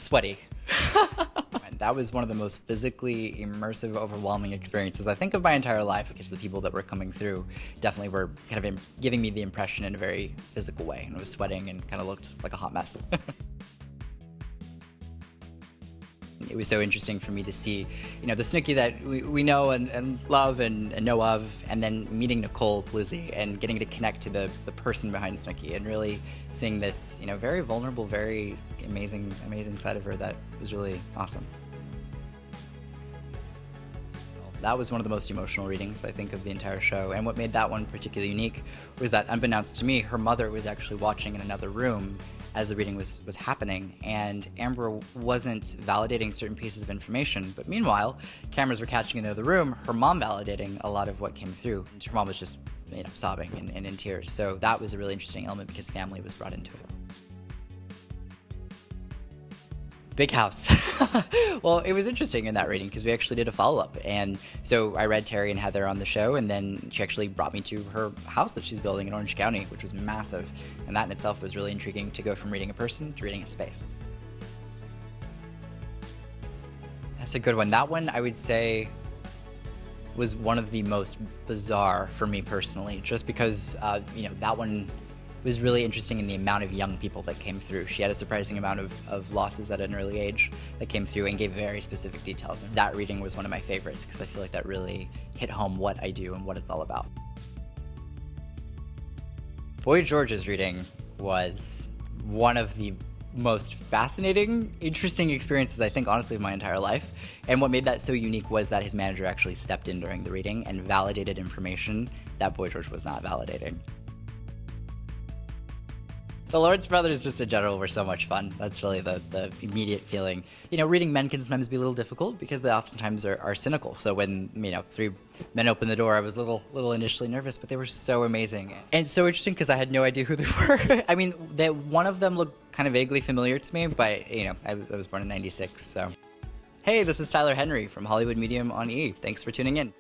sweaty. And that was one of the most physically immersive, overwhelming experiences I think of my entire life, because the people that were coming through definitely were kind of giving me the impression in a very physical way, and I was sweating and kind of looked like a hot mess. It was so interesting for me to see, you know, the Snooki that we know and love and know of, and then meeting Nicole Blizzy and getting to connect to the person behind Snooki, and really seeing this, you know, very vulnerable, very amazing side of her that was really awesome. That was one of the most emotional readings, I think, of the entire show. And what made that one particularly unique was that, unbeknownst to me, her mother was actually watching in another room as the reading was happening, and Amber wasn't validating certain pieces of information. But meanwhile, cameras were catching in the other room her mom validating a lot of what came through. And her mom was just, you know, sobbing and in tears. So that was a really interesting element because family was brought into it. Big house. Well, it was interesting in that reading because we actually did a follow-up, and so I read Terry and Heather on the show, and then she actually brought me to her house that she's building in Orange County, which was massive, and that in itself was really intriguing, to go from reading a person to reading a space. That's a good one. That one, I would say, was one of the most bizarre for me personally, just because, you know, that one was really interesting in the amount of young people that came through. She had a surprising amount of losses at an early age that came through and gave very specific details. And that reading was one of my favorites because I feel like that really hit home what I do and what it's all about. Boy George's reading was one of the most fascinating, interesting experiences, I think, honestly, of my entire life. And what made that so unique was that his manager actually stepped in during the reading and validated information that Boy George was not validating. The Lawrence brothers, just in general, were so much fun. That's really the immediate feeling. You know, reading men can sometimes be a little difficult because they oftentimes are cynical. So when, you know, 3 men opened the door, I was a little initially nervous, but they were so amazing. And so interesting because I had no idea who they were. I mean, one of them looked kind of vaguely familiar to me, but, you know, I was born in '96, so. Hey, this is Tyler Henry from Hollywood Medium on E! Thanks for tuning in.